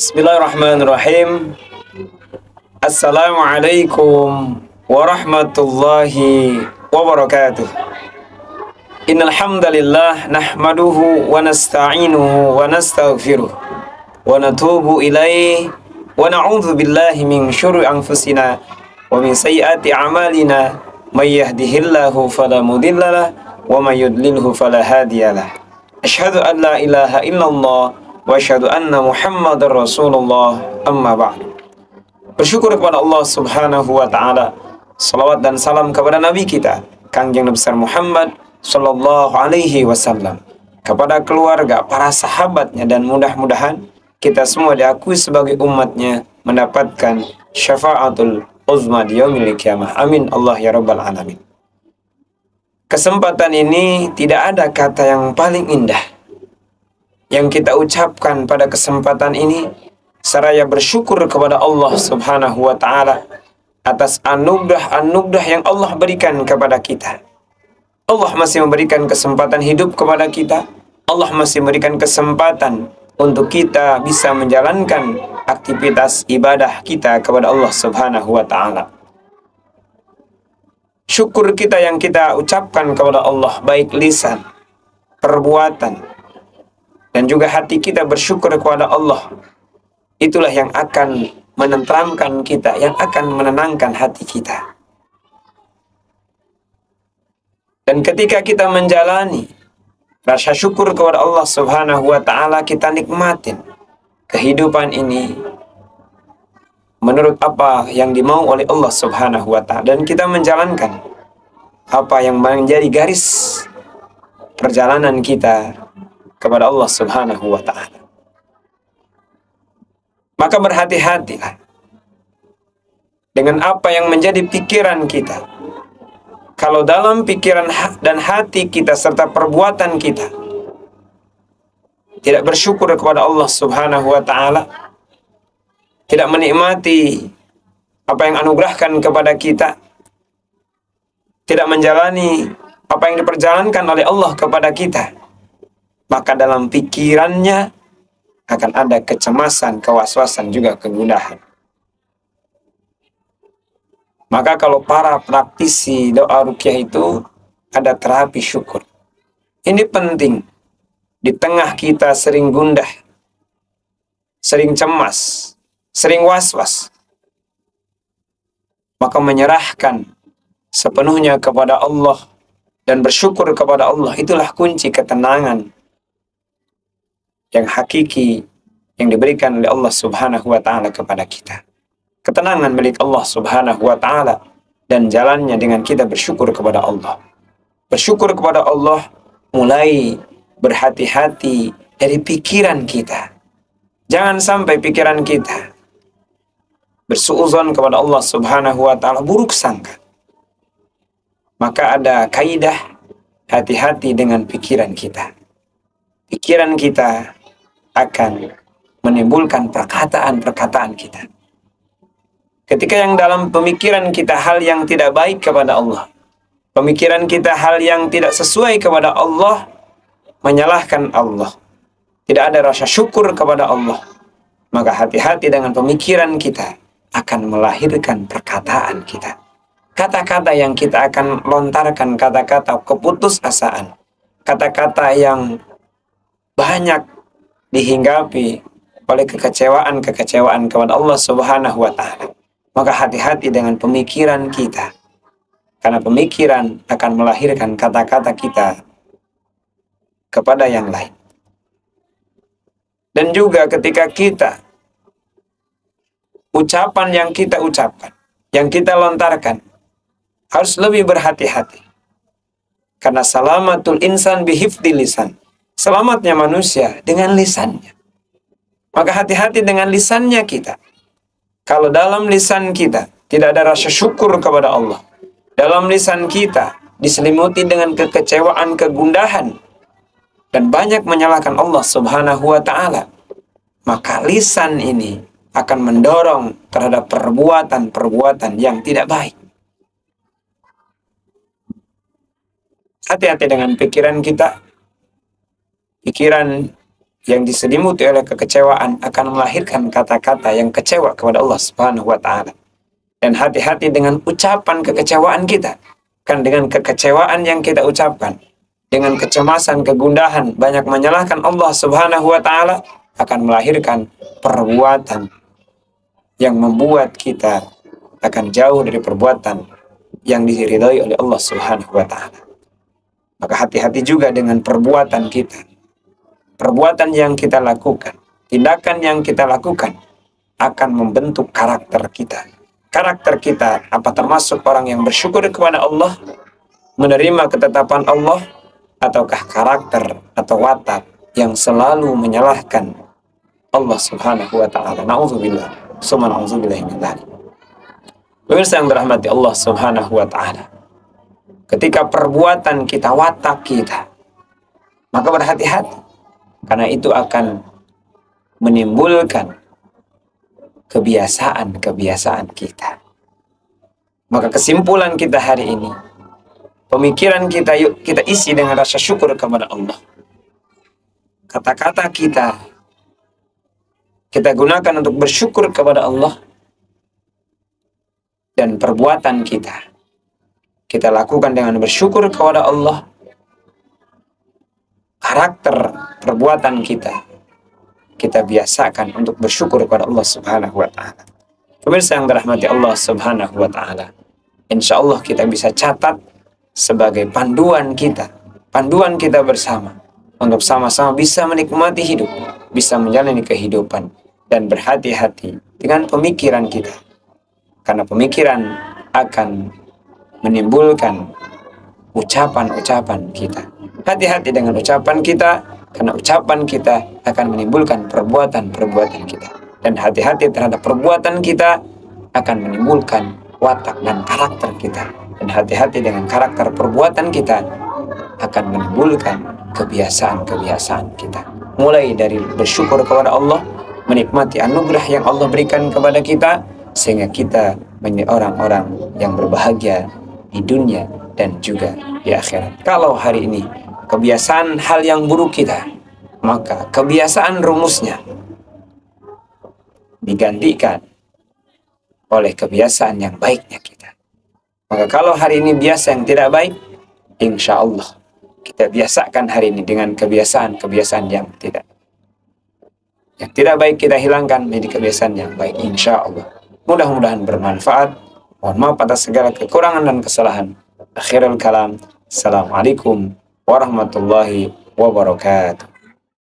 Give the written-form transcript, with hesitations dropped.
Bismillahirrahmanirrahim. Assalamualaikum warahmatullahi wabarakatuh. Innal hamdalillah nahmaduhu wa nasta'inuhu wa nastaghfiruh wa natubu ilaihi wa na'udzu billahi min syururi anfusina wa min sayyiati a'malina may yahdihillahu fala mudhillalah wa may yudlilhu fala hadiyalah. Asyhadu an la ilaha illallah wa asyhadu anna Muhammadar Rasulullah, amma ba'du. Bersyukur kepada Allah Subhanahu wa taala. Salawat dan salam kepada nabi kita, Kangjeng Nabi besar Muhammad sallallahu alaihi wasallam, kepada keluarga, para sahabatnya, dan mudah-mudahan kita semua diakui sebagai umatnya mendapatkan syafaatul uzma di yaumil qiyamah. Amin Allah ya rabbal alamin. Kesempatan ini tidak ada kata yang paling indah yang kita ucapkan pada kesempatan ini seraya bersyukur kepada Allah Subhanahu wa taala atas anugerah-anugerah yang Allah berikan kepada kita. Allah masih memberikan kesempatan hidup kepada kita. Allah masih memberikan kesempatan untuk kita bisa menjalankan aktivitas ibadah kita kepada Allah Subhanahu wa taala. Syukur kita yang kita ucapkan kepada Allah, baik lisan, perbuatan, dan juga hati kita bersyukur kepada Allah, itulah yang akan menenteramkan kita, yang akan menenangkan hati kita. Dan ketika kita menjalani rasa syukur kepada Allah Subhanahu wa taala, kita nikmatin kehidupan ini menurut apa yang dimau oleh Allah Subhanahu wa taala, dan kita menjalankan apa yang menjadi garis perjalanan kita kepada Allah Subhanahu wa taala. Maka berhati-hatilah dengan apa yang menjadi pikiran kita. Kalau dalam pikiran dan hati kita serta perbuatan kita tidak bersyukur kepada Allah Subhanahu wa taala, tidak menikmati apa yang anugerahkan kepada kita, tidak menjalani apa yang diperjalankan oleh Allah kepada kita, maka dalam pikirannya akan ada kecemasan, kewaswasan, juga kegundahan. Maka kalau para praktisi doa ruqyah itu ada terapi syukur. Ini penting. Di tengah kita sering gundah, sering cemas, sering was-was, maka menyerahkan sepenuhnya kepada Allah dan bersyukur kepada Allah, itulah kunci ketenangan yang hakiki yang diberikan oleh Allah Subhanahu wa taala kepada kita. Ketenangan milik Allah Subhanahu wa taala dan jalannya dengan kita bersyukur kepada Allah. Bersyukur kepada Allah mulai berhati-hati dari pikiran kita. Jangan sampai pikiran kita bersuudzon kepada Allah Subhanahu wa taala, buruk sangka. Maka ada kaidah hati-hati dengan pikiran kita. Pikiran kita akan menimbulkan perkataan-perkataan kita. Ketika yang dalam pemikiran kita hal yang tidak baik kepada Allah, pemikiran kita hal yang tidak sesuai kepada Allah, menyalahkan Allah, tidak ada rasa syukur kepada Allah, maka hati-hati dengan pemikiran kita akan melahirkan perkataan kita. Kata-kata yang kita akan lontarkan, kata-kata keputusasaan, kata-kata yang banyak dihinggapi oleh kekecewaan kepada Allah Subhanahu wa taala. Maka hati-hati dengan pemikiran kita, karena pemikiran akan melahirkan kata-kata kita kepada yang lain. Dan juga ketika kita ucapan yang kita ucapkan, yang kita lontarkan, harus lebih berhati-hati. Karena salamatul insan bihifdil lisan. Selamatnya manusia dengan lisannya. Maka hati-hati dengan lisannya kita. Kalau dalam lisan kita tidak ada rasa syukur kepada Allah, dalam lisan kita diselimuti dengan kekecewaan, kegundahan, dan banyak menyalahkan Allah Subhanahu wa taala, maka lisan ini akan mendorong terhadap perbuatan-perbuatan yang tidak baik. Hati-hati dengan pikiran kita. Pikiran yang diselimuti oleh kekecewaan akan melahirkan kata-kata yang kecewa kepada Allah Subhanahu wa Ta'ala. Dan hati-hati dengan ucapan kekecewaan kita. Kan dengan kekecewaan yang kita ucapkan, dengan kecemasan, kegundahan, banyak menyalahkan Allah Subhanahu wa Ta'ala, akan melahirkan perbuatan yang membuat kita akan jauh dari perbuatan yang diridhai oleh Allah Subhanahu wa Ta'ala. Maka hati-hati juga dengan perbuatan kita. Perbuatan yang kita lakukan, tindakan yang kita lakukan akan membentuk karakter kita. Karakter kita apa termasuk orang yang bersyukur kepada Allah, menerima ketetapan Allah, ataukah karakter atau watak yang selalu menyalahkan Allah Subhanahu wa Ta'ala. Na'udzubillah. Summa na'udzubillah min dzalik. Pemirsa yang dirahmati Allah Subhanahu wa Ta'ala, ketika perbuatan kita, watak kita, maka berhati-hati. Karena itu akan menimbulkan kebiasaan-kebiasaan kita. Maka kesimpulan kita hari ini, pemikiran kita, yuk kita isi dengan rasa syukur kepada Allah. Kata-kata kita gunakan untuk bersyukur kepada Allah. Dan perbuatan kita lakukan dengan bersyukur kepada Allah. Karakter perbuatan kita biasakan untuk bersyukur kepada Allah Subhanahu wa Ta'ala. Pemirsa yang dirahmati Allah Subhanahu wa Ta'ala, insya Allah kita bisa catat sebagai panduan kita bersama untuk sama-sama bisa menikmati hidup, bisa menjalani kehidupan, dan berhati-hati dengan pemikiran kita, karena pemikiran akan menimbulkan ucapan-ucapan kita. Hati-hati dengan ucapan kita, karena ucapan kita akan menimbulkan perbuatan-perbuatan kita. Dan hati-hati terhadap perbuatan kita akan menimbulkan watak dan karakter kita. Dan hati-hati dengan karakter perbuatan kita akan menimbulkan kebiasaan-kebiasaan kita. Mulai dari bersyukur kepada Allah, menikmati anugerah yang Allah berikan kepada kita, sehingga kita menjadi orang-orang yang berbahagia di dunia dan juga di akhirat. Kalau hari ini kebiasaan hal yang buruk kita, maka kebiasaan rumusnya digantikan oleh kebiasaan yang baiknya kita. Maka kalau hari ini biasa yang tidak baik, insya Allah kita biasakan hari ini dengan kebiasaan-kebiasaan yang tidak baik, kita hilangkan menjadi kebiasaan yang baik, insya Allah. Mudah-mudahan bermanfaat. Mohon maaf atas segala kekurangan dan kesalahan. Akhirul kalam. Assalamualaikum warahmatullahi wabarakatuh.